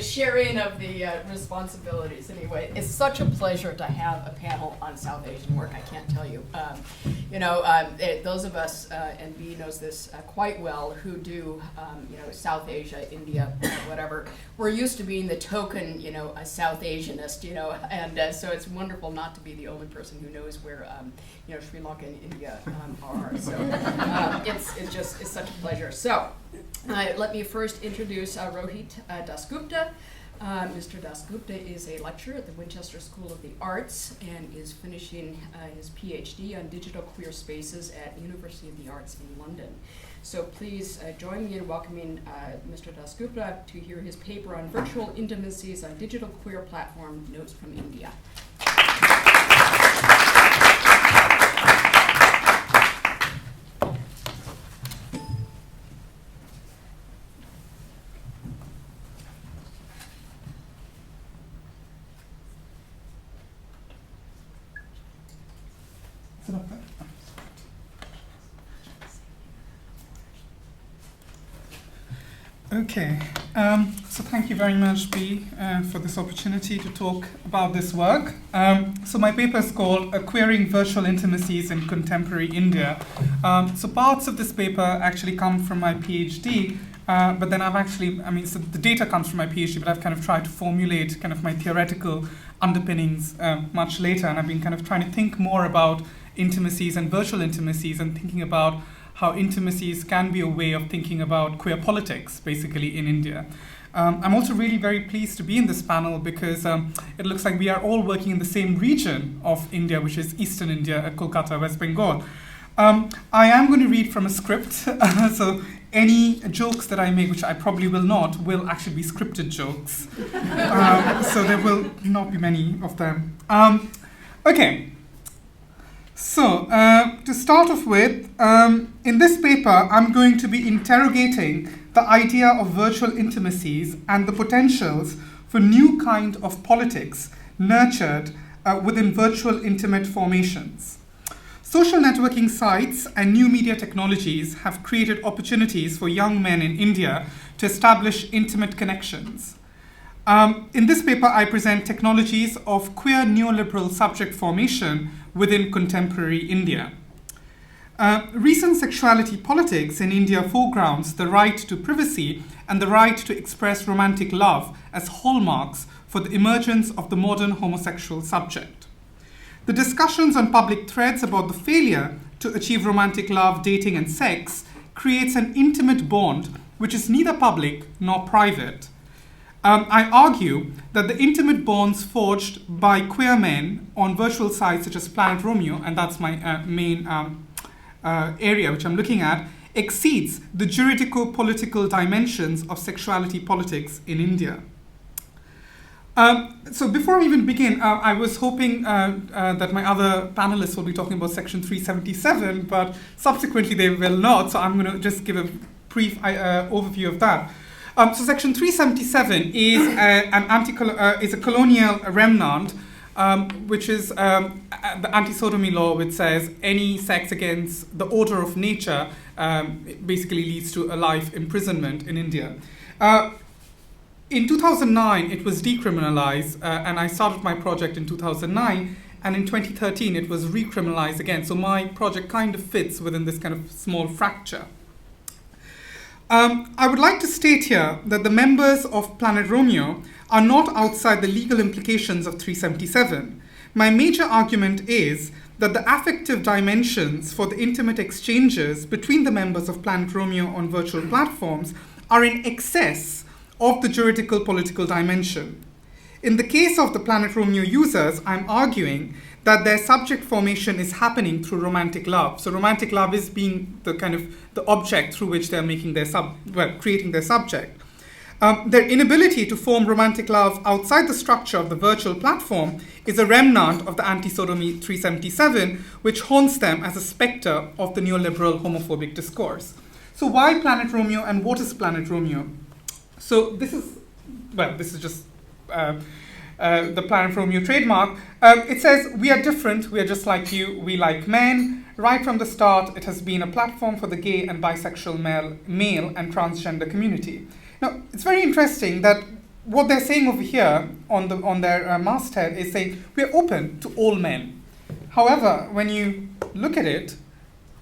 the sharing of the responsibilities. Anyway, it's such a pleasure to have a panel on South Asian work. I can't tell you. Those of us, and Bea knows this quite well, who do South Asia, India, whatever. We're used to being the token, a South Asianist, and so it's wonderful not to be the only person who knows where, Sri Lanka and India are. So it's such a pleasure. So let me first introduce Rohit Dasgupta. Mr. Dasgupta is a lecturer at the Winchester School of the Arts and is finishing his PhD on digital queer spaces at University of the Arts in London. So please join me in welcoming Mr. Dasgupta to hear his paper on virtual intimacies on digital queer platform, Notes from India. Okay, so thank you very much, Bea, for this opportunity to talk about this work. So my paper is called Queering Virtual Intimacies in Contemporary India. So parts of this paper actually come from my PhD, but then so the data comes from my PhD, but I've kind of tried to formulate kind of my theoretical underpinnings much later, and I've been kind of trying to think more about intimacies and virtual intimacies and thinking about how intimacies can be a way of thinking about queer politics, basically, in India. I'm also really very pleased to be in this panel because it looks like we are all working in the same region of India, which is Eastern India, Kolkata, West Bengal. I am going to read from a script, so any jokes that I make, which I probably will not, will actually be scripted jokes. So there will not be many of them. Okay. So, to start off with, in this paper, I'm going to be interrogating the idea of virtual intimacies and the potentials for new kind of politics nurtured within virtual intimate formations. Social networking sites and new media technologies have created opportunities for young men in India to establish intimate connections. In this paper, I present technologies of queer neoliberal subject formation within contemporary India. Recent sexuality politics in India foregrounds the right to privacy and the right to express romantic love as hallmarks for the emergence of the modern homosexual subject. The discussions on public threads about the failure to achieve romantic love, dating, and sex creates an intimate bond which is neither public nor private. I argue that the intimate bonds forged by queer men on virtual sites such as Planet Romeo, and that's my main area which I'm looking at, exceeds the juridico-political dimensions of sexuality politics in India. So before I even begin, I was hoping that my other panelists will be talking about Section 377, but subsequently they will not, so I'm going to just give a brief overview of that. So Section 377 is is a colonial remnant, which is the anti-sodomy law, which says any sex against the order of nature basically leads to a life imprisonment in India. In 2009, it was decriminalized, and I started my project in 2009, and in 2013, it was recriminalized again. So my project kind of fits within this kind of small fracture. I would like to state here that the members of Planet Romeo are not outside the legal implications of 377. My major argument is that the affective dimensions for the intimate exchanges between the members of Planet Romeo on virtual platforms are in excess of the juridical political dimension. In the case of the Planet Romeo users, I'm arguing that their subject formation is happening through romantic love. So romantic love is being the kind of the object through which they're making their creating their subject. Their inability to form romantic love outside the structure of the virtual platform is a remnant of the anti-sodomy 377, which haunts them as a spectre of the neoliberal homophobic discourse. So why Planet Romeo and what is Planet Romeo? So this is just the Planet Romeo trademark. It says, we are different, we are just like you, we like men. Right from the start, it has been a platform for the gay and bisexual male and transgender community. Now, it's very interesting that what they're saying over here on their masthead is saying, we're open to all men. However, when you look at it,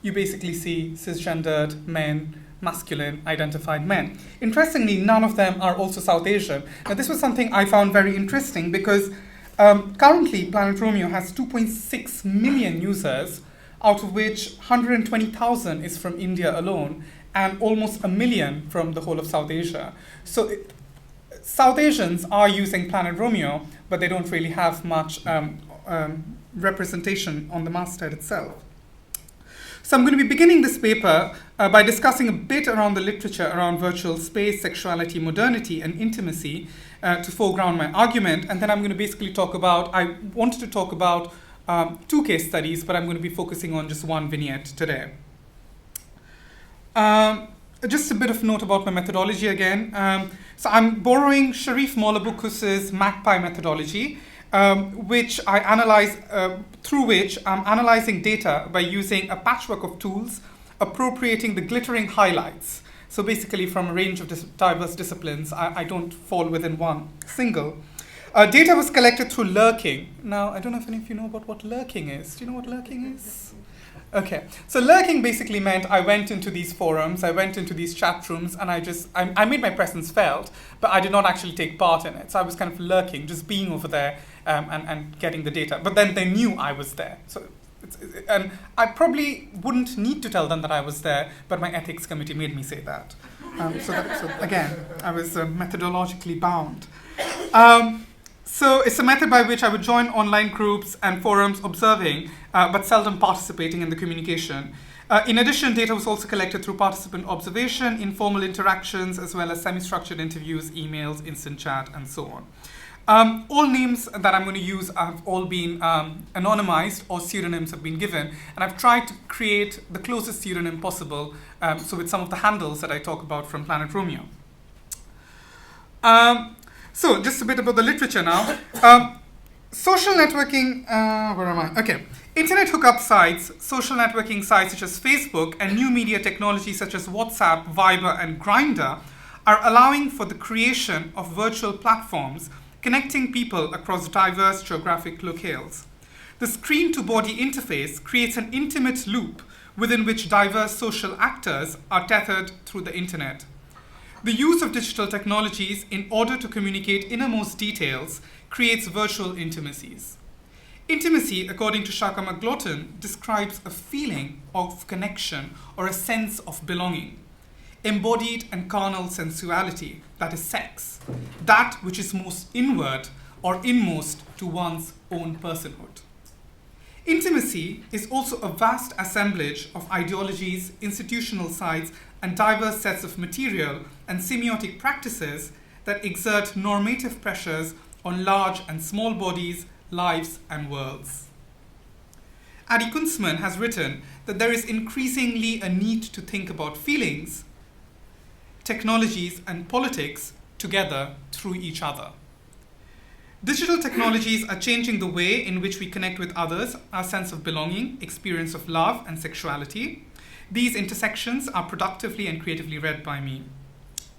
you basically see cisgendered men, masculine identified men. Interestingly, none of them are also South Asian. Now, this was something I found very interesting because currently Planet Romeo has 2.6 million users, out of which 120,000 is from India alone, and almost 1 million from the whole of South Asia. So South Asians are using Planet Romeo, but they don't really have much representation on the masthead itself. So I'm going to be beginning this paper by discussing a bit around the literature around virtual space, sexuality, modernity, and intimacy to foreground my argument. And then I'm going to basically I wanted to talk about 2 case studies, but I'm going to be focusing on just one vignette today. Just a bit of note about my methodology again. So I'm borrowing Sharif Moulaboukou's MACPI methodology, which I analyze, through which I'm analyzing data by using a patchwork of tools, appropriating the glittering highlights. So basically from a range of diverse disciplines, I don't fall within one single. Data was collected through lurking. Now, I don't know if any of you know about what lurking is. Do you know what lurking is? Okay, so lurking basically meant I went into these forums, I went into these chat rooms, and I made my presence felt, but I did not actually take part in it. So I was kind of lurking, just being over there and getting the data. But then they knew I was there. And I probably wouldn't need to tell them that I was there, but my ethics committee made me say that. So again, I was methodologically bound. So it's a method by which I would join online groups and forums observing, but seldom participating in the communication. In addition, data was also collected through participant observation, informal interactions, as well as semi-structured interviews, emails, instant chat, and so on. All names that I'm going to use have all been anonymized, or pseudonyms have been given, and I've tried to create the closest pseudonym possible, so with some of the handles that I talk about from Planet Romeo. So just a bit about the literature now. Social networking, where am I? Okay. Internet hookup sites, social networking sites such as Facebook, and new media technologies such as WhatsApp, Viber, and Grindr are allowing for the creation of virtual platforms connecting people across diverse geographic locales. The screen-to-body interface creates an intimate loop within which diverse social actors are tethered through the internet. The use of digital technologies in order to communicate innermost details creates virtual intimacies. Intimacy, according to Shaka McLaughlin, describes a feeling of connection or a sense of belonging, embodied and carnal sensuality, that is sex, that which is most inward or inmost to one's own personhood. Intimacy is also a vast assemblage of ideologies, institutional sites, and diverse sets of material and semiotic practices that exert normative pressures on large and small bodies, lives, and worlds. Adi Kunzman has written that there is increasingly a need to think about feelings, technologies, and politics together through each other. Digital technologies are changing the way in which we connect with others, our sense of belonging, experience of love, and sexuality. These intersections are productively and creatively read by me.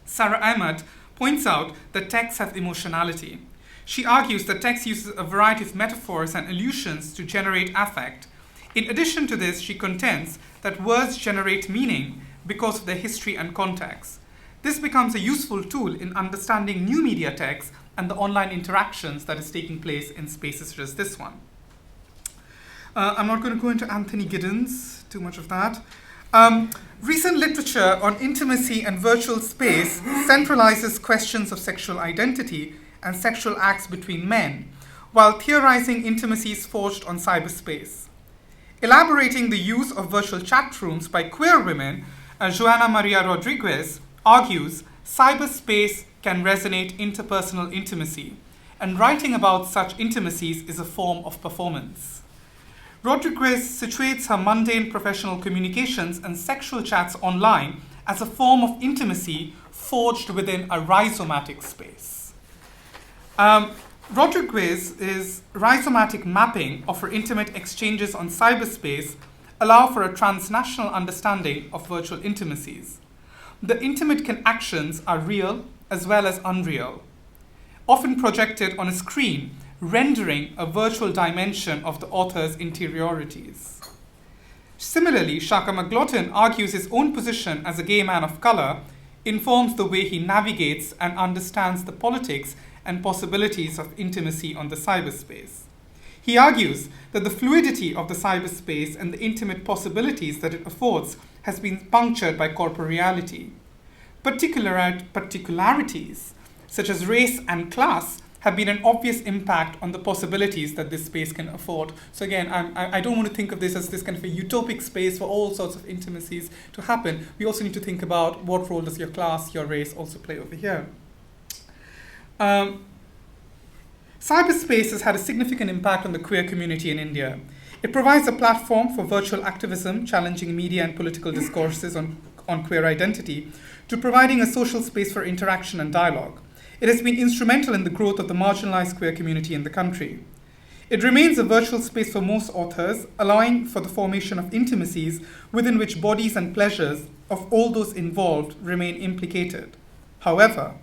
Sarah Ahmed points out that texts have emotionality. She argues that text uses a variety of metaphors and allusions to generate affect. In addition to this, she contends that words generate meaning because of their history and context. This becomes a useful tool in understanding new media texts and the online interactions that is taking place in spaces such as this one. I'm not going to go into Anthony Giddens, too much of that. Recent literature on intimacy and virtual space centralizes questions of sexual identity and sexual acts between men, while theorizing intimacies forged on cyberspace. Elaborating the use of virtual chat rooms by queer women, Joana Maria Rodriguez argues cyberspace can resonate interpersonal intimacy, and writing about such intimacies is a form of performance. Rodriguez situates her mundane professional communications and sexual chats online as a form of intimacy forged within a rhizomatic space. Rodriguez's rhizomatic mapping of her intimate exchanges on cyberspace allow for a transnational understanding of virtual intimacies. The intimate actions are real as well as unreal. often projected on a screen, rendering a virtual dimension of the author's interiorities. Similarly, Shaka McLaughlin argues his own position as a gay man of color informs the way he navigates and understands the politics and possibilities of intimacy on the cyberspace. He argues that the fluidity of the cyberspace and the intimate possibilities that it affords has been punctured by corporeality. Particularities, such as race and class, have been an obvious impact on the possibilities that this space can afford. So again, I don't want to think of this as this kind of a utopic space for all sorts of intimacies to happen. We also need to think about what role does your class, your race also play over here. Cyberspace has had a significant impact on the queer community in India. It provides a platform for virtual activism, challenging media and political discourses on queer identity, to providing a social space for interaction and dialogue. It has been instrumental in the growth of the marginalized queer community in the country. It remains a virtual space for most authors, allowing for the formation of intimacies within which bodies and pleasures of all those involved remain implicated. However,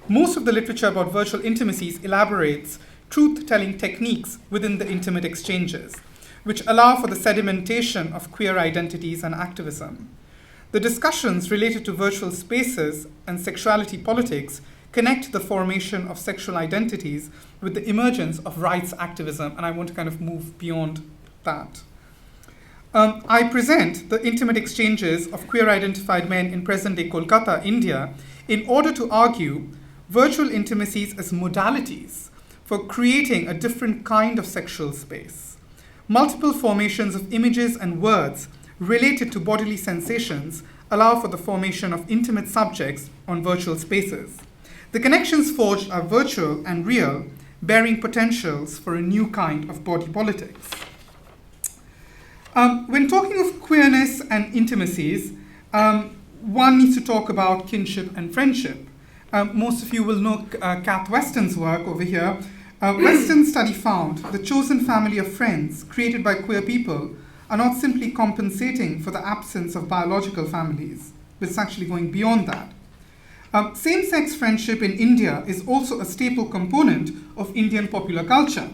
most of the literature about virtual intimacies elaborates truth-telling techniques within the intimate exchanges, which allow for the sedimentation of queer identities and activism. The discussions related to virtual spaces and sexuality politics connect the formation of sexual identities with the emergence of rights activism, and I want to kind of move beyond that. I present the intimate exchanges of queer-identified men in present-day Kolkata, India, in order to argue virtual intimacies as modalities for creating a different kind of sexual space. Multiple formations of images and words related to bodily sensations allow for the formation of intimate subjects on virtual spaces. The connections forged are virtual and real, bearing potentials for a new kind of body politics. When talking of queerness and intimacies, one needs to talk about kinship and friendship. Most of you will know Kath Weston's work over here. Weston's study found the chosen family of friends created by queer people are not simply compensating for the absence of biological families, but it's actually going beyond that. Same-sex friendship in India is also a staple component of Indian popular culture.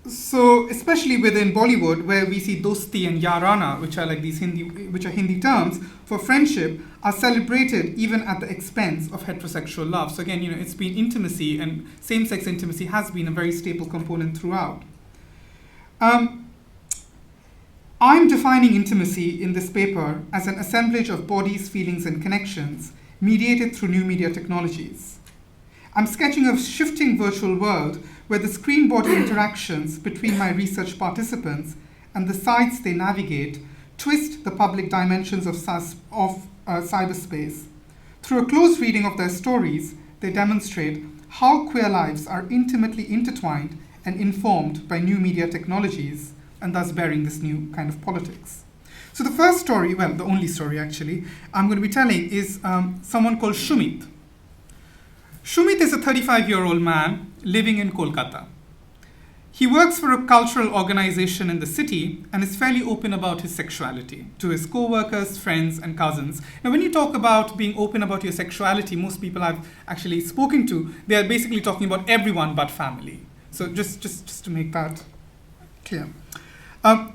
So, especially within Bollywood, where we see dosti and yarana, which are like these Hindi terms for friendship, are celebrated even at the expense of heterosexual love. So again, it's been intimacy, and same-sex intimacy has been a very staple component throughout. I'm defining intimacy in this paper as an assemblage of bodies, feelings, and connections mediated through new media technologies. I'm sketching a shifting virtual world where the screen-body interactions between my research participants and the sites they navigate twist the public dimensions of cyberspace. Through a close reading of their stories, they demonstrate how queer lives are intimately intertwined and informed by new media technologies, and thus bearing this new kind of politics. So the first story, well, the only story actually, I'm going to be telling is someone called Shumit. Shumit is a 35-year-old man living in Kolkata. He works for a cultural organization in the city and is fairly open about his sexuality to his co-workers, friends, and cousins. Now, when you talk about being open about your sexuality, most people I've actually spoken to, they are basically talking about everyone but family. So just to make that clear.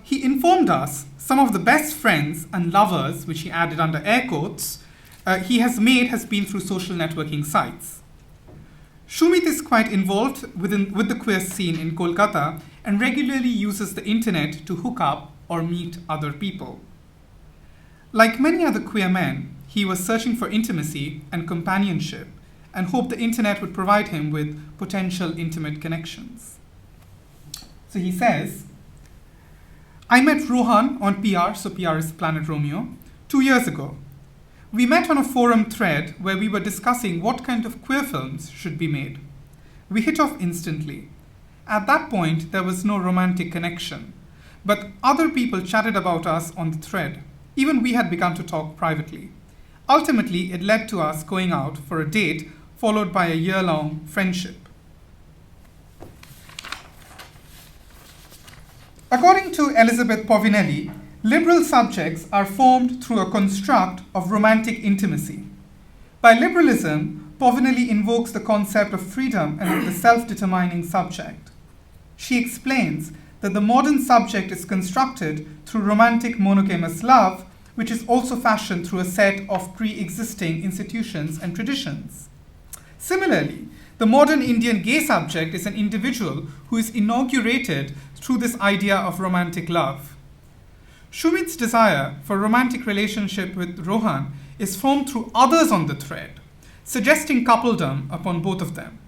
He informed us some of the best friends and lovers, which he added under air quotes, he has made has been through social networking sites. Shumit is quite involved with the queer scene in Kolkata and regularly uses the internet to hook up or meet other people. Like many other queer men, he was searching for intimacy and companionship and hoped the internet would provide him with potential intimate connections. So he says, I met Rohan on PR, so PR is Planet Romeo, 2 years ago. We met on a forum thread where we were discussing what kind of queer films should be made. We hit off instantly. At that point, there was no romantic connection, but other people chatted about us on the thread. Even we had begun to talk privately. Ultimately, it led to us going out for a date, followed by a year-long friendship. According to Elizabeth Povinelli, liberal subjects are formed through a construct of romantic intimacy. By liberalism, Povinelli invokes the concept of freedom and of the self-determining subject. She explains that the modern subject is constructed through romantic monogamous love, which is also fashioned through a set of pre-existing institutions and traditions. Similarly, the modern Indian gay subject is an individual who is inaugurated through this idea of romantic love. Shumit's desire for a romantic relationship with Rohan is formed through others on the thread, suggesting coupledom upon both of them.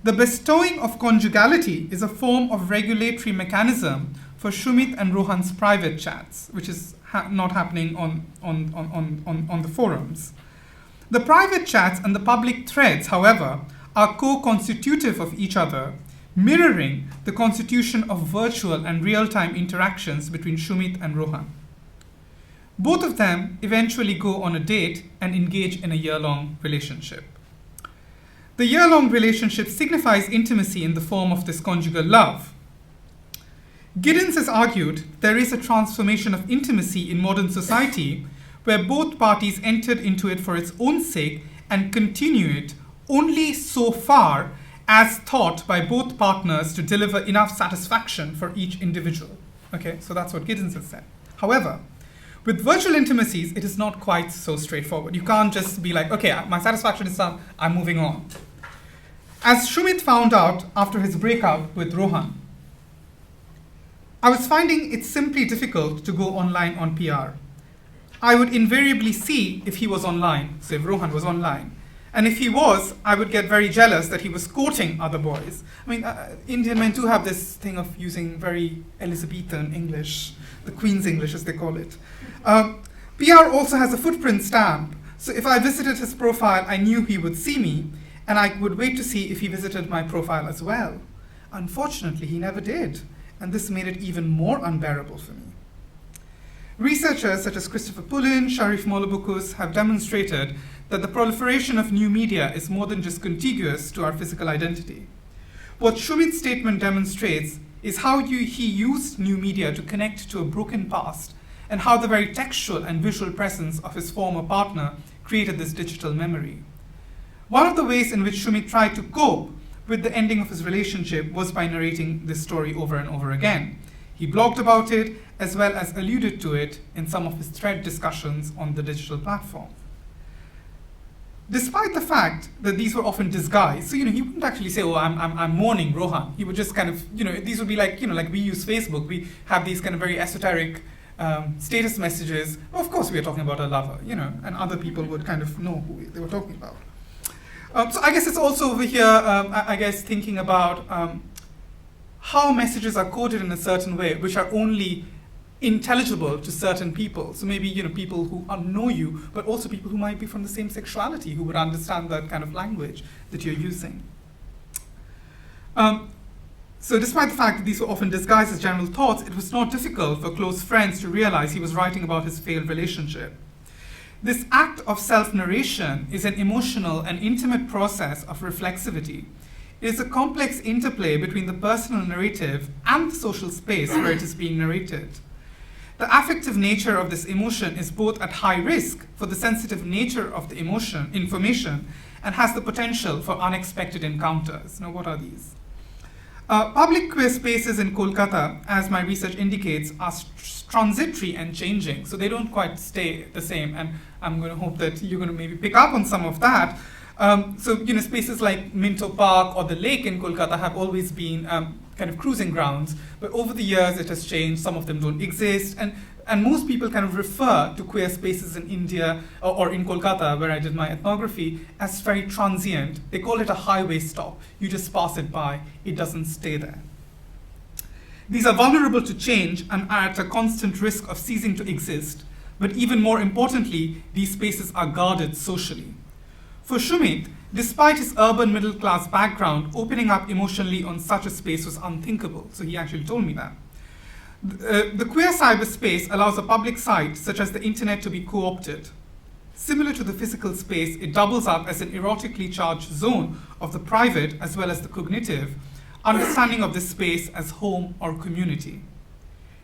The bestowing of conjugality is a form of regulatory mechanism for Shumit and Rohan's private chats, which is not happening on the forums. The private chats and the public threads, however, are co-constitutive of each other, mirroring the constitution of virtual and real-time interactions between Shumit and Rohan. Both of them eventually go on a date and engage in a year-long relationship. The year-long relationship signifies intimacy in the form of this conjugal love. Giddens has argued there is a transformation of intimacy in modern society where both parties entered into it for its own sake and continue it only so far as thought by both partners to deliver enough satisfaction for each individual. Okay, so that's what Giddens has said. However, with virtual intimacies, it is not quite so straightforward. You can't just be like, okay, my satisfaction is done, I'm moving on. As Shumit found out after his breakup with Rohan, I was finding it simply difficult to go online on PR. I would invariably see if he was online, so if Rohan was online. And if he was, I would get very jealous that he was courting other boys. I mean, Indian men do have this thing of using very Elizabethan English, the Queen's English as they call it. PR also has a footprint stamp, so if I visited his profile, I knew he would see me, and I would wait to see if he visited my profile as well. Unfortunately, he never did, and this made it even more unbearable for me. Researchers such as Christopher Pullin, Sharif Molobukus have demonstrated that the proliferation of new media is more than just contiguous to our physical identity. What Shumit's statement demonstrates is how he used new media to connect to a broken past, and how the very textual and visual presence of his former partner created this digital memory. One of the ways in which Shumit tried to cope with the ending of his relationship was by narrating this story over and over again. He blogged about it, as well as alluded to it in some of his thread discussions on the digital platform. Despite the fact that these were often disguised, so he wouldn't actually say, "Oh, I'm mourning Rohan." He would just kind of, these would be like, like we use Facebook. We have these kind of very esoteric status messages. Well, of course, we are talking about a lover, and other people would kind of know who they were talking about. So I guess it's also over here, thinking about how messages are coded in a certain way, which are only intelligible to certain people. So maybe, people who know you, but also people who might be from the same sexuality who would understand that kind of language that you're using. So despite the fact that these were often disguised as general thoughts, it was not difficult for close friends to realize he was writing about his failed relationship. This act of self-narration is an emotional and intimate process of reflexivity. It is a complex interplay between the personal narrative and the social space where it is being narrated. The affective nature of this emotion is both at high risk for the sensitive nature of the information, and has the potential for unexpected encounters. Now, what are these? Public queer spaces in Kolkata, as my research indicates, are transitory and changing, so they don't quite stay the same, and I'm going to hope that you're going to maybe pick up on some of that. Spaces like Minto Park or the lake in Kolkata have always been kind of cruising grounds, but over the years it has changed. Some of them don't exist, and most people kind of refer to queer spaces in India or in Kolkata, where I did my ethnography, as very transient. They call it a highway stop. You just pass it by, it doesn't stay there. These are vulnerable to change and are at a constant risk of ceasing to exist, but even more importantly, these spaces are guarded socially. For Shumit, despite his urban middle-class background, opening up emotionally on such a space was unthinkable, so he actually told me that. The queer cyberspace allows a public site, such as the internet, to be co-opted. Similar to the physical space, it doubles up as an erotically charged zone of the private as well as the cognitive, understanding of this space as home or community.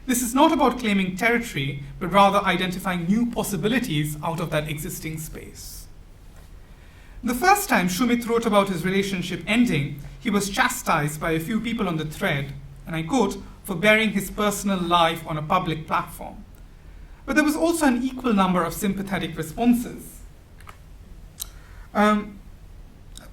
This is not about claiming territory, but rather identifying new possibilities out of that existing space. The first time Shumit wrote about his relationship ending, he was chastised by a few people on the thread, and I quote, for bearing his personal life on a public platform. But there was also an equal number of sympathetic responses. I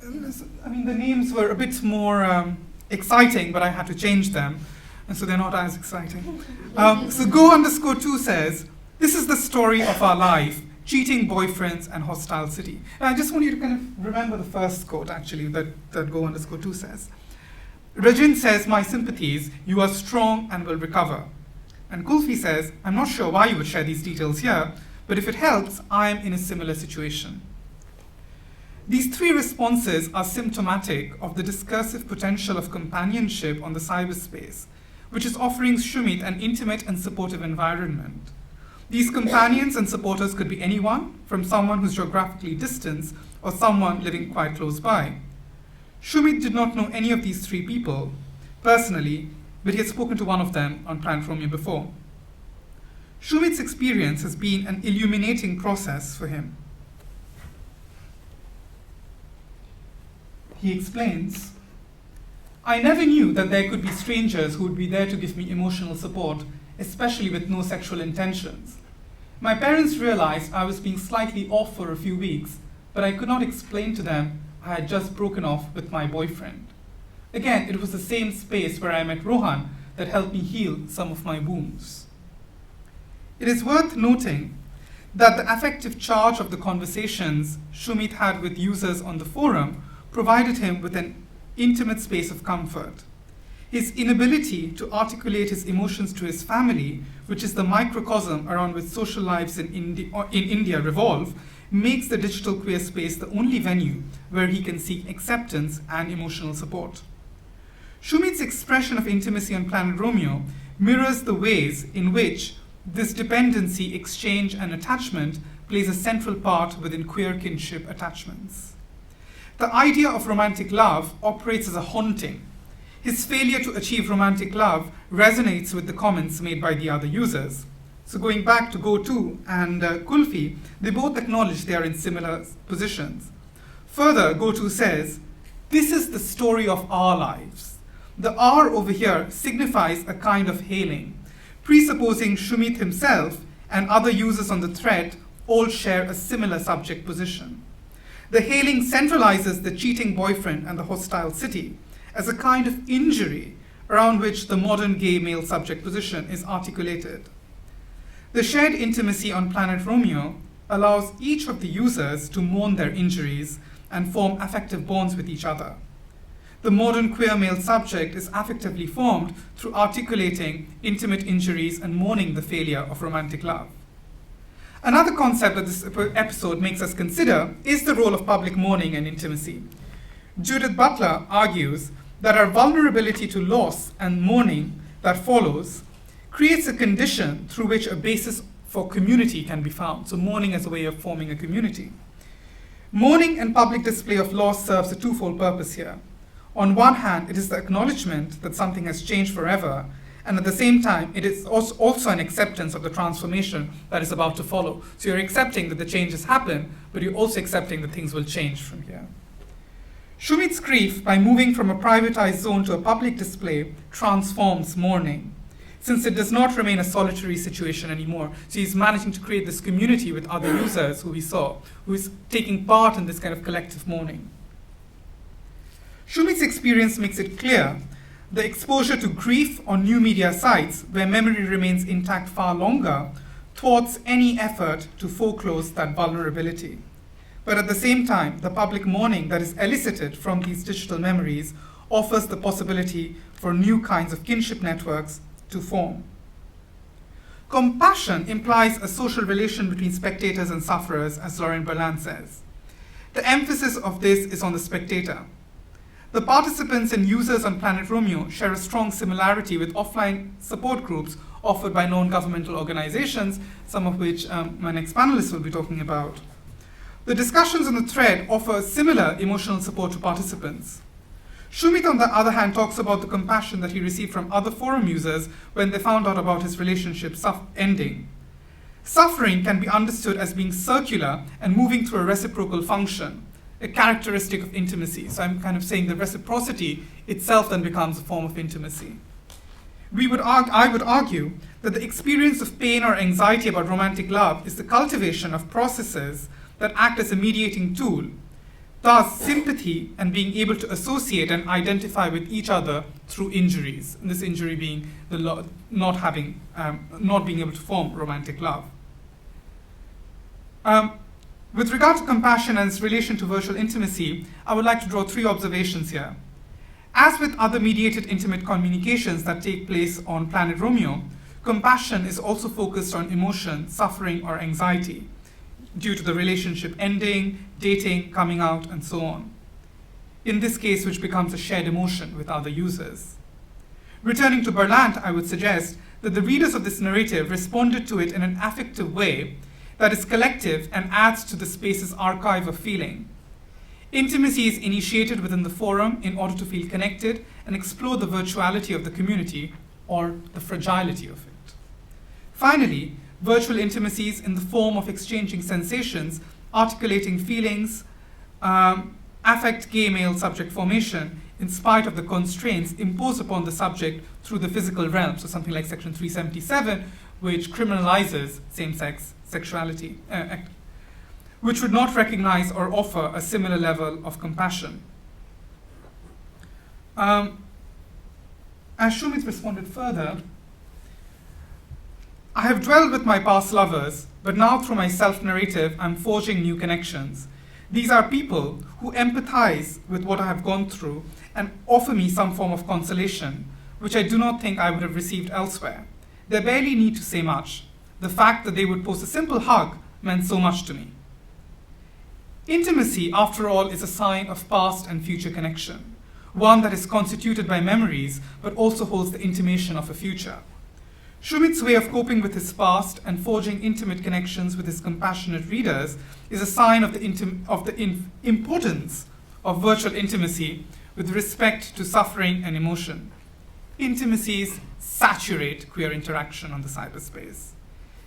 mean, the names were a bit more exciting, but I had to change them, and so they're not as exciting. So Go_2 says, "This is the story of our life, cheating boyfriends and hostile city." And I just want you to kind of remember the first quote, actually, that Go_2 says. Rajin says, "My sympathies, you are strong and will recover." And Kulfi says, "I'm not sure why you would share these details here, but if it helps, I am in a similar situation." These three responses are symptomatic of the discursive potential of companionship on the cyberspace, which is offering Shumit an intimate and supportive environment. These companions and supporters could be anyone, from someone who's geographically distant or someone living quite close by. Shumit did not know any of these three people personally, but he had spoken to one of them on Planet Romeo before. Shumit's experience has been an illuminating process for him. He explains, "I never knew that there could be strangers who would be there to give me emotional support, especially with no sexual intentions. My parents realized I was being slightly off for a few weeks, but I could not explain to them I had just broken off with my boyfriend. Again, it was the same space where I met Rohan that helped me heal some of my wounds." It is worth noting that the affective charge of the conversations Shumit had with users on the forum provided him with an intimate space of comfort. His inability to articulate his emotions to his family, which is the microcosm around which social lives in India revolve, makes the digital queer space the only venue where he can seek acceptance and emotional support. Shumit's expression of intimacy on Planet Romeo mirrors the ways in which this dependency, exchange, and attachment plays a central part within queer kinship attachments. The idea of romantic love operates as a haunting. His failure to achieve romantic love resonates with the comments made by the other users. So going back to Go2 and Kulfi, they both acknowledge they are in similar positions. Further, Go2 says, "This is the story of our lives." The R over here signifies a kind of hailing, presupposing Shumit himself and other users on the thread all share a similar subject position. The hailing centralizes the cheating boyfriend and the hostile city as a kind of injury around which the modern gay male subject position is articulated. The shared intimacy on Planet Romeo allows each of the users to mourn their injuries and form affective bonds with each other. The modern queer male subject is affectively formed through articulating intimate injuries and mourning the failure of romantic love. Another concept that this episode makes us consider is the role of public mourning and intimacy. Judith Butler argues that our vulnerability to loss and mourning that follows creates a condition through which a basis for community can be found. So mourning as a way of forming a community. Mourning and public display of loss serves a twofold purpose here. On one hand, it is the acknowledgement that something has changed forever, and at the same time, it is also an acceptance of the transformation that is about to follow. So you're accepting that the changes happen, but you're also accepting that things will change from here. Shumit's grief, by moving from a privatized zone to a public display, transforms mourning, since it does not remain a solitary situation anymore. So he's managing to create this community with other users who we saw, who is taking part in this kind of collective mourning. Shumit's experience makes it clear the exposure to grief on new media sites, where memory remains intact far longer, thwarts any effort to foreclose that vulnerability. But at the same time, the public mourning that is elicited from these digital memories offers the possibility for new kinds of kinship networks to form. Compassion implies a social relation between spectators and sufferers, as Laurent Berland says. The emphasis of this is on the spectator. The participants and users on Planet Romeo share a strong similarity with offline support groups offered by non-governmental organizations, some of which my next panelist will be talking about. The discussions on the thread offer similar emotional support to participants. Shumit, on the other hand, talks about the compassion that he received from other forum users when they found out about his relationship ending. Suffering can be understood as being circular and moving through a reciprocal function. a characteristic of intimacy. So I'm kind of saying that reciprocity itself then becomes a form of intimacy. I would argue that the experience of pain or anxiety about romantic love is the cultivation of processes that act as a mediating tool. Thus, sympathy and being able to associate and identify with each other through injuries, and this injury being the not being able to form romantic love. With regard to compassion and its relation to virtual intimacy, I would like to draw 3 observations here. As with other mediated intimate communications that take place on Planet Romeo, compassion is also focused on emotion, suffering, or anxiety due to the relationship ending, dating, coming out, and so on. In this case, which becomes a shared emotion with other users. Returning to Berlant, I would suggest that the readers of this narrative responded to it in an affective way that is collective and adds to the space's archive of feeling. Intimacy is initiated within the forum in order to feel connected and explore the virtuality of the community or the fragility of it. Finally, virtual intimacies in the form of exchanging sensations, articulating feelings, affect gay male subject formation in spite of the constraints imposed upon the subject through the physical realm, so something like Section 377, which criminalizes same-sex sexuality, which would not recognize or offer a similar level of compassion. As Shumit responded further, I have dwelled with my past lovers, but now through my self-narrative, I'm forging new connections. These are people who empathize with what I have gone through and offer me some form of consolation, which I do not think I would have received elsewhere. They barely need to say much. The fact that they would post a simple hug meant so much to me. Intimacy, after all, is a sign of past and future connection, one that is constituted by memories, but also holds the intimation of a future. Shumit's way of coping with his past and forging intimate connections with his compassionate readers is a sign of the importance of virtual intimacy with respect to suffering and emotion. Intimacies saturate queer interaction on the cyberspace.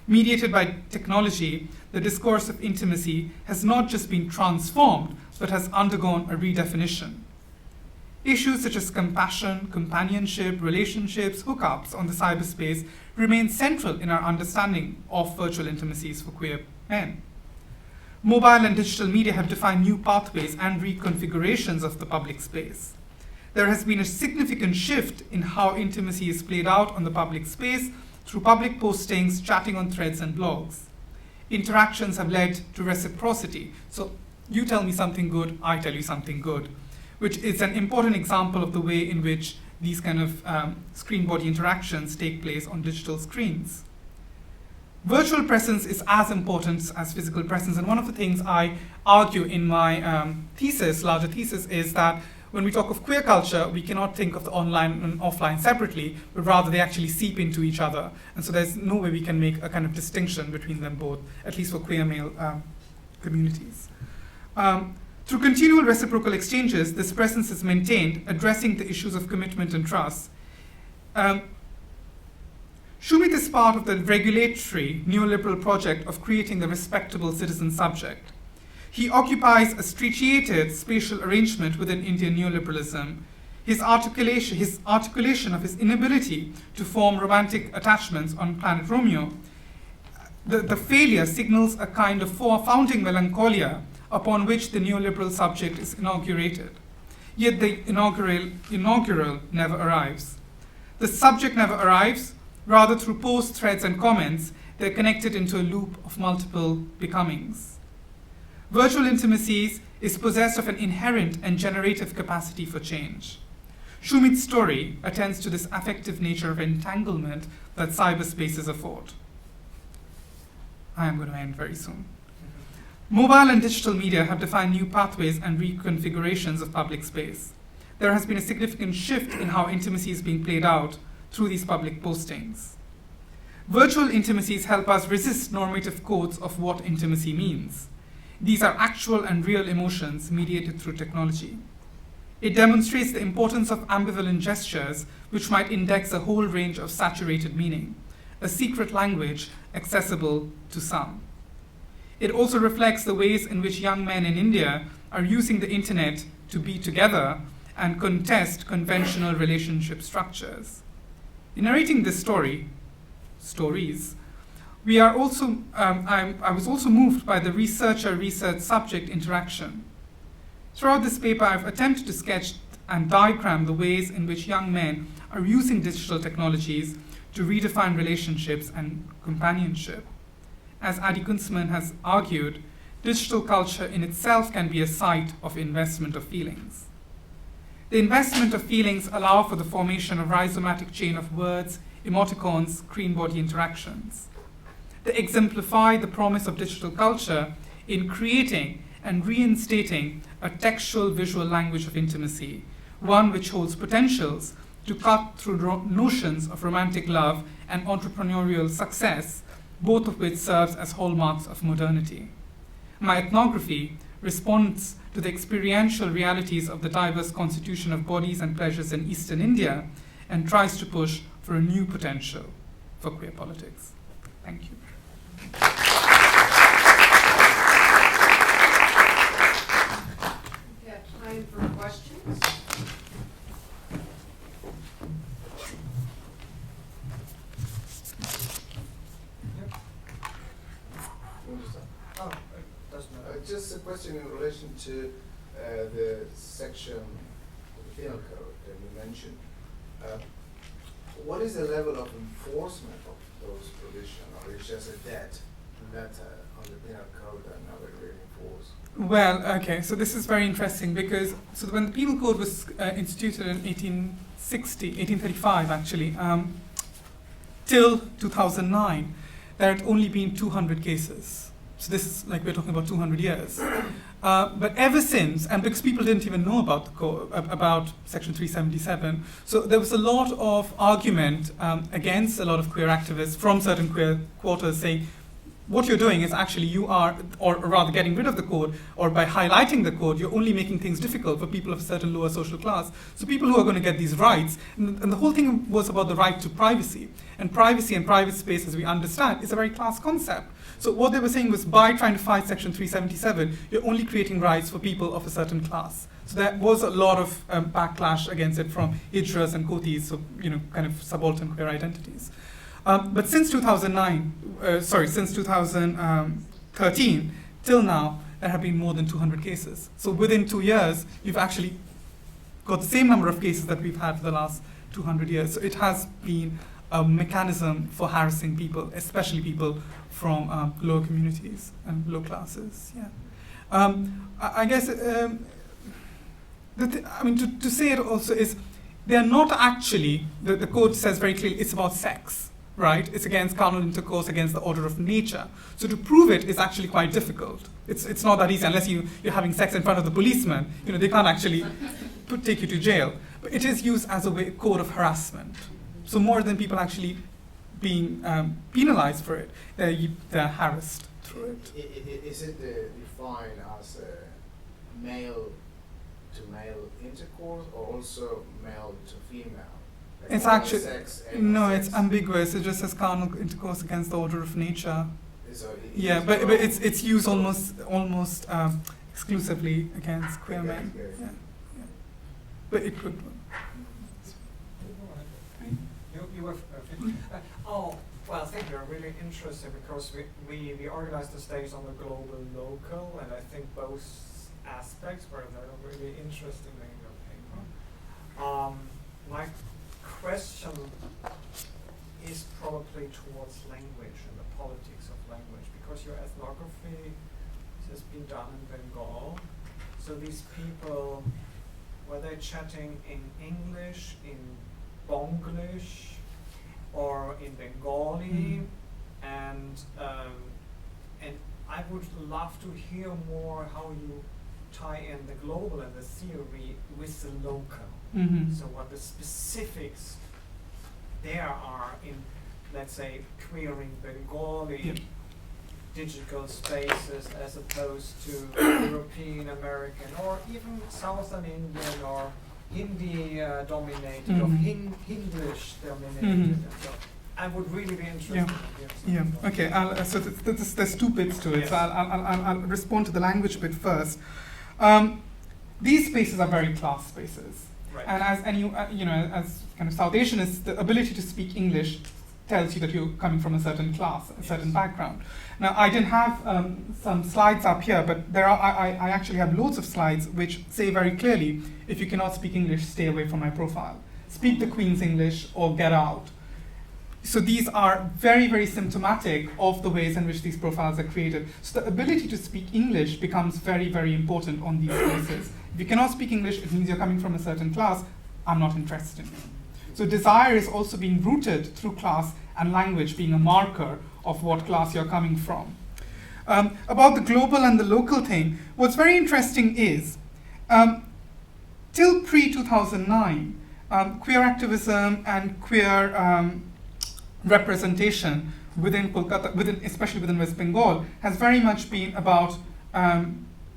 Mediated by technology, the discourse of intimacy has not just been transformed, but has undergone a redefinition. Issues such as compassion, companionship, relationships, hookups on the cyberspace remain central in our understanding of virtual intimacies for queer men. Mobile and digital media have defined new pathways and reconfigurations of the public space. There has been a significant shift in how intimacy is played out on the public space through public postings, chatting on threads, and blogs. Interactions have led to reciprocity. So you tell me something good, I tell you something good, which is an important example of the way in which these kind of screen body interactions take place on digital screens. Virtual presence is as important as physical presence, and one of the things I argue in my larger thesis, is that when we talk of queer culture, we cannot think of the online and offline separately, but rather they actually seep into each other. And so there's no way we can make a kind of distinction between them both, at least for queer male communities. Through continual reciprocal exchanges, this presence is maintained, addressing the issues of commitment and trust. Shumit is part of the regulatory neoliberal project of creating the respectable citizen subject. He occupies a straitiated spatial arrangement within Indian neoliberalism. His articulation of his inability to form romantic attachments on Planet Romeo, the failure signals a kind of founding melancholia upon which the neoliberal subject is inaugurated. Yet the inaugural never arrives. The subject never arrives, rather through posts, threads, and comments, they're connected into a loop of multiple becomings. Virtual intimacies is possessed of an inherent and generative capacity for change. Shumit's story attends to this affective nature of entanglement that cyberspaces afford. I am going to end very soon. Mobile and digital media have defined new pathways and reconfigurations of public space. There has been a significant shift in how intimacy is being played out through these public postings. Virtual intimacies help us resist normative codes of what intimacy means. These are actual and real emotions mediated through technology. It demonstrates the importance of ambivalent gestures, which might index a whole range of saturated meaning, a secret language accessible to some. It also reflects the ways in which young men in India are using the internet to be together and contest conventional relationship structures. In narrating this stories, we are also, I was also moved by the researcher-research-subject interaction. Throughout this paper, I've attempted to sketch and diagram the ways in which young men are using digital technologies to redefine relationships and companionship. As Adi Kunzman has argued, digital culture in itself can be a site of investment of feelings. The investment of feelings allow for the formation of rhizomatic chain of words, emoticons, screen body interactions. They exemplify the promise of digital culture in creating and reinstating a textual visual language of intimacy, one which holds potentials to cut through notions of romantic love and entrepreneurial success, both of which serves as hallmarks of modernity. My ethnography responds to the experiential realities of the diverse constitution of bodies and pleasures in Eastern India and tries to push for a new potential for queer politics. Thank you. We have time for questions. Oh, it doesn't matter. Just a question in relation to the section of the penal code that you mentioned. What is the level of enforcement of those provisions, or is it just a dead letter on the penal code that never really enforced? Well, okay, so this is very interesting because when the penal code was instituted in 1835 actually, till 2009, there had only been 200 cases. So this is like we're talking about 200 years. But ever since, and because people didn't even know about the about Section 377, so there was a lot of argument against a lot of queer activists from certain queer quarters saying, what you're doing is actually you are, or rather getting rid of the code, or by highlighting the code, you're only making things difficult for people of a certain lower social class. So people who are going to get these rights, and the whole thing was about the right to privacy. And privacy and private space, as we understand, is a very class concept. So what they were saying was by trying to fight Section 377, you're only creating rights for people of a certain class. So there was a lot of backlash against it from Hijras and Kotis, so kind of subaltern queer identities. But since 2013 till now, there have been more than 200 cases. So within 2 years, you've actually got the same number of cases that we've had for the last 200 years. So it has been a mechanism for harassing people, especially people from lower communities and low classes. Yeah, I guess to say it also is they are not actually. The code says very clearly it's about sex. Right? It's against carnal intercourse, against the order of nature. So to prove it is actually quite difficult. It's not that easy unless you're having sex in front of the policeman. They can't actually take you to jail. But it is used as a code of harassment. So more than people actually being penalized for it, they're harassed through it. Is it defined as male-to-male intercourse or also male-to-female? It's actually, it's ambiguous. It just says carnal intercourse against the order of nature. So yeah, but it's used almost exclusively against queer men. Yeah. But it could. You were well, I think we're really interested because we organize the stage on the global local, and I think both aspects were really interesting in your paper. My question is probably towards language and the politics of language, because your ethnography has been done in Bengal. So these people, were they chatting in English, in Bonglish, or in Bengali? And I would love to hear more how you tie in the global and the theory with the local. Mm-hmm. So what the specifics there are in, let's say, queering Bengali digital spaces as opposed to European American or even Southern Indian or Hindi dominated or Hinglish dominated. Mm-hmm. So I would really be interested. Yeah. Okay. So there's two bits to it. Yes. So I'll respond to the language bit first. These spaces are very class spaces. Right. And as as kind of South Asianists, the ability to speak English tells you that you're coming from a certain class, a certain background. Now, I didn't have some slides up here, but I actually have loads of slides which say very clearly, if you cannot speak English, stay away from my profile. Speak the Queen's English or get out. So these are very, very symptomatic of the ways in which these profiles are created. So the ability to speak English becomes very, very important on these spaces. If you cannot speak English, it means you're coming from a certain class. I'm not interested in you. So desire is also being rooted through class and language being a marker of what class you're coming from. About the global and the local thing, what's very interesting is, till pre-2009, queer activism and queer representation within Kolkata, especially within West Bengal, has very much been about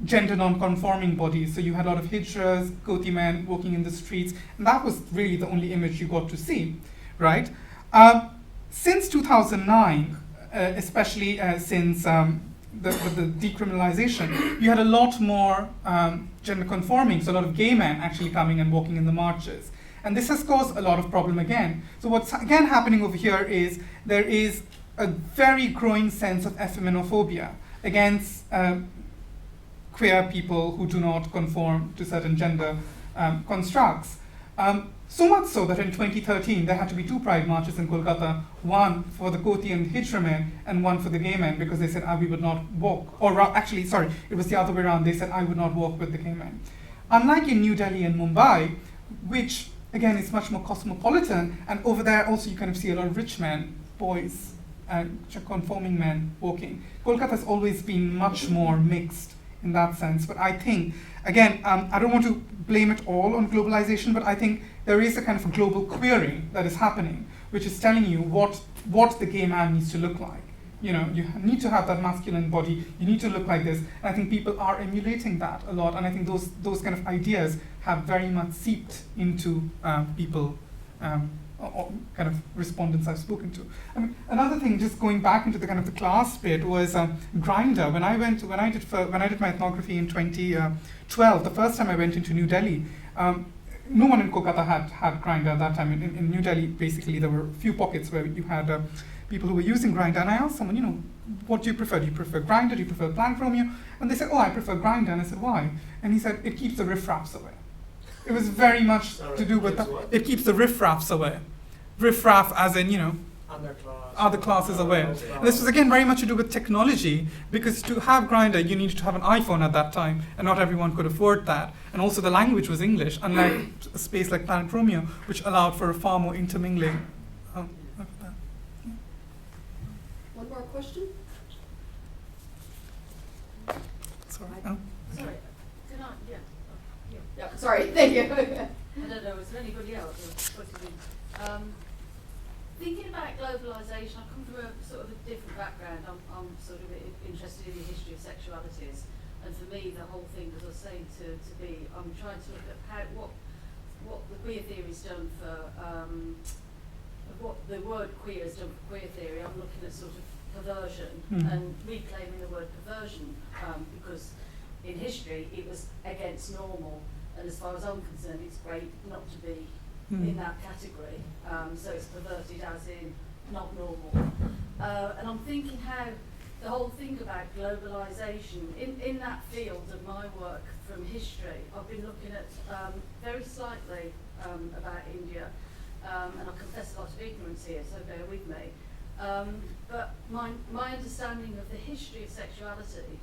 gender non-conforming bodies. So you had a lot of hijras, Koti men walking in the streets, and that was really the only image you got to see, right? Since 2009, especially since the decriminalization, you had a lot more gender conforming, so a lot of gay men actually coming and walking in the marches. And this has caused a lot of problem again. So what's again happening over here is there is a very growing sense of effeminophobia against queer people who do not conform to certain gender constructs. So much so that in 2013 there had to be 2 pride marches in Kolkata, one for the Koti and Hijra men and one for the gay men, because they said, we would not walk. Or actually, sorry, it was the other way around. They said, I would not walk with the gay men. Unlike in New Delhi and Mumbai, which again is much more cosmopolitan, and over there also you kind of see a lot of rich men, boys, and conforming men walking. Kolkata has always been much more mixed in that sense. But I think, again, I don't want to blame it all on globalization, but I think there is a kind of a global queering that is happening, which is telling you what the gay man needs to look like. You know, you need to have that masculine body, you need to look like this, and I think people are emulating that a lot, and I think those kind of ideas have very much seeped into people, or kind of respondents I've spoken to. I mean, another thing, just going back into the kind of the class bit, was Grindr. When I did my ethnography in 2012, the first time I went into New Delhi, no one in Kolkata had Grindr at that time. In New Delhi, basically, there were a few pockets where you had people who were using Grindr, and I asked someone, what do you prefer? Do you prefer Grindr? Do you prefer Plank Romeo? And they said, I prefer Grindr. And I said, why? And he said, it keeps the riffraffs away. It was very much to do with that. It keeps the riffraffs away. Riffraff as in, other classes away. And this was again very much to do with technology, because to have Grindr, you needed to have an iPhone at that time, and not everyone could afford that. And also the language was English, unlike a space like Planet Romeo, which allowed for a far more intermingling. One more question? Sorry. Sorry, can I, yeah. Yeah, sorry, thank you. I don't know, is there anybody else who's putting in? Thinking about globalisation, I come from a sort of a different background. I'm sort of interested in the history of sexualities, and for me the whole thing, as I was saying to be, I'm trying to look at what the queer theory's done for, what the word queer has done for queer theory. I'm looking at sort of perversion and reclaiming the word perversion, because in history it was against normal, and as far as I'm concerned it's great not to be in that category, so it's perverted as in not normal. And I'm thinking how the whole thing about globalisation, in that field of my work from history, I've been looking at very slightly about India, and I confess a lot of ignorance here, so bear with me. But my understanding of the history of sexuality,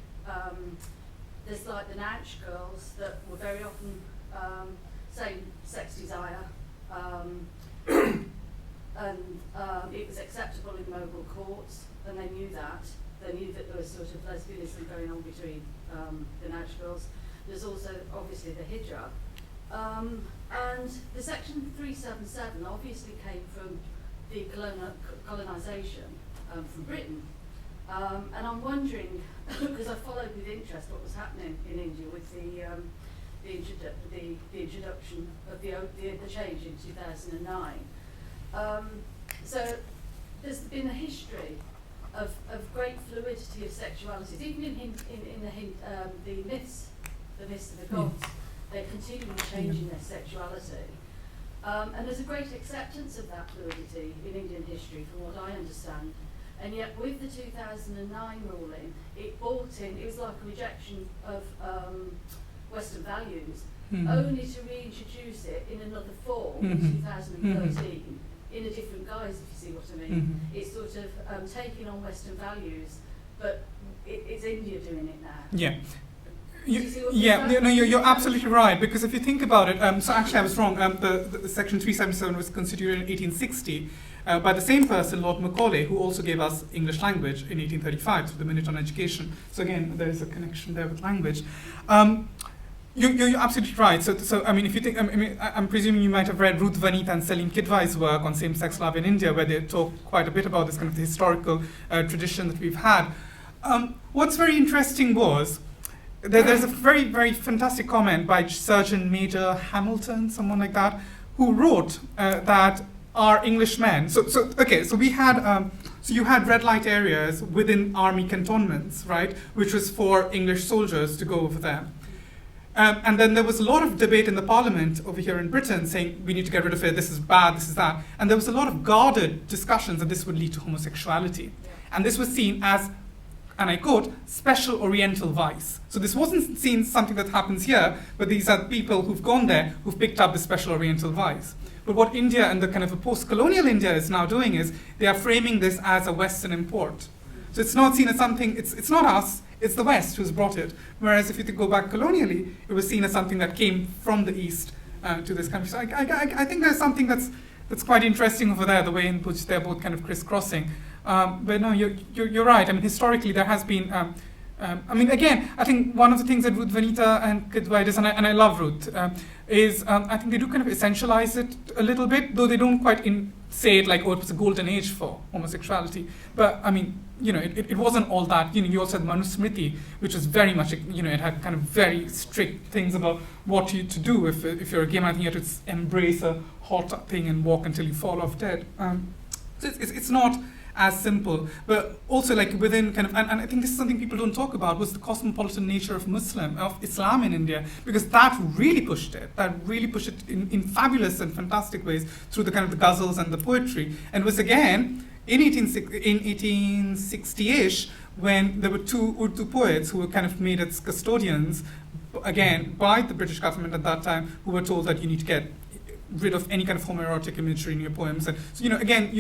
there's like the Natch girls that were very often same-sex desire, and it was acceptable in Mughal courts, and they knew that. They knew that there was sort of lesbianism going on between the Natch girls. There's also obviously the hijab. And the Section 377 obviously came from the colonisation from Britain. And I'm wondering, because I followed with interest what was happening in India with the introduction of the change in 2009. So there's been a history of great fluidity of sexualities, even in the myths the list of the gods. They're continually changing their sexuality. And there's a great acceptance of that fluidity in Indian history, from what I understand. And yet, with the 2009 ruling, it was like a rejection of Western values, only to reintroduce it in another form in 2013, in a different guise, if you see what I mean. It's sort of taking on Western values, but it's India doing it now. Yeah. No, You're absolutely right, because if you think about it, so actually I was wrong, the Section 377 was constituted in 1860 by the same person, Lord Macaulay, who also gave us English language in 1835 through the Minute on Education. So again, there is a connection there with language. You're absolutely right. So I mean, if you think, I'm presuming you might have read Ruth Vanita and Salim Kidwai's work on same-sex love in India, where they talk quite a bit about this kind of historical tradition that we've had. What's very interesting was, there's a very, very fantastic comment by Surgeon Major Hamilton, someone like that, who wrote that our Englishmen. So we had. So you had red light areas within army cantonments, right, which was for English soldiers to go over there. And then there was a lot of debate in the Parliament over here in Britain saying we need to get rid of it. This is bad. This is that. And there was a lot of guarded discussions that this would lead to homosexuality, and this was seen as, and I quote, special Oriental vice. So this wasn't seen something that happens here, but these are people who've gone there who've picked up the special Oriental vice. But what India and the kind of a post-colonial India is now doing is they are framing this as a Western import. So it's not seen as something, it's not us, it's the West who's brought it. Whereas if you go back colonially, it was seen as something that came from the East to this country. So I think there's something that's quite interesting over there, the way in which they're both kind of crisscrossing. But no, you're right. I mean, historically there has been. I mean, again, I think one of the things that Ruth Vanita and Kidwai does, and I love Ruth, is I think they do kind of essentialize it a little bit, though they don't quite say it like, oh, it was a golden age for homosexuality. But I mean, it wasn't all that. You also had Manusmriti, which was very much, it had kind of very strict things about what you to do if you're a gay man. I think you had to embrace a hot thing and walk until you fall off dead. So it's not as simple, but also like within kind of, and I think this is something people don't talk about, was the cosmopolitan nature of Islam in India, because that really pushed it in fabulous and fantastic ways through the kind of the ghazals and the poetry, and was again in 1860-ish when there were two Urdu poets who were kind of made as custodians, again by the British government at that time, who were told that you need to get rid of any kind of homoerotic imagery in your poems. And so again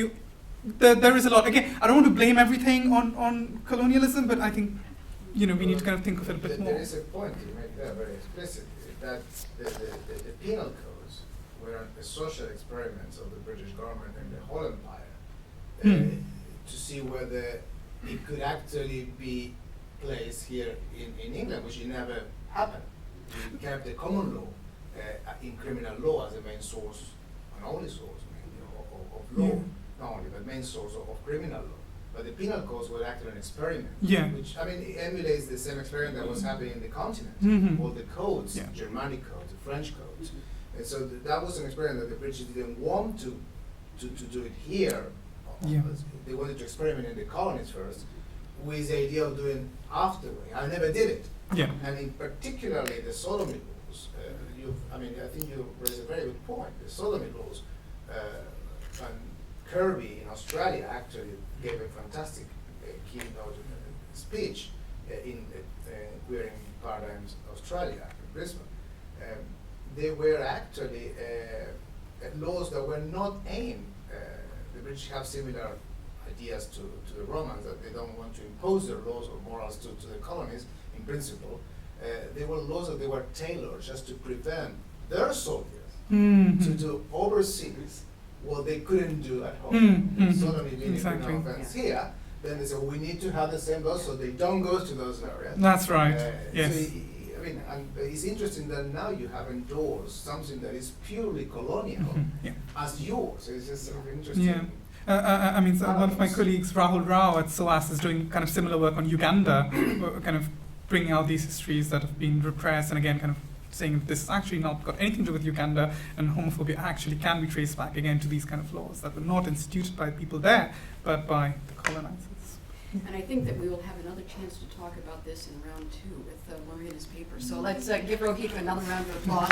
there is a lot. Again, I don't want to blame everything on colonialism, but I think we need to kind of think of it a bit more. There is a point you make there very explicitly, that the penal codes were a social experiment of the British government and the whole empire to see whether it could actually be placed here in England, which it never happened. We kept the common law in criminal law as the main source, and only source of law. Not only, but main source of criminal law. But the penal codes were actually an experiment, which, I mean, it emulates the same experiment that was happening in the continent. All the codes, Germanic codes, the French codes. And so that was an experiment that the British didn't want to do it here. They wanted to experiment in the colonies first, with the idea of doing afterward. I never did it. And in particularly the sodomy laws, I think you raised a very good point. The sodomy laws, and Kirby in Australia actually gave a fantastic keynote speech in Queering Paradigms Australia in Brisbane. They were actually laws that were not aimed. The British have similar ideas to the Romans, that they don't want to impose their laws or morals to the colonies in principle. They were laws that they were tailored just to prevent their soldiers to do overseas what they couldn't do at home. Sodomy being a criminal offense here, then they say, we need to have the same laws so they don't go to those areas. That's right. Yes. So, and it's interesting that now you have endorsed something that is purely colonial as yours. It's just sort of interesting. One of my colleagues, Rahul Rao at SOAS, is doing kind of similar work on Uganda, kind of bringing out these histories that have been repressed, and again, kind of saying this has actually not got anything to do with Uganda, and homophobia actually can be traced back again to these kind of laws that were not instituted by people there, but by the colonizers. And I think that we will have another chance to talk about this in round 2 with Marina's paper. So let's give Rohit another round of applause.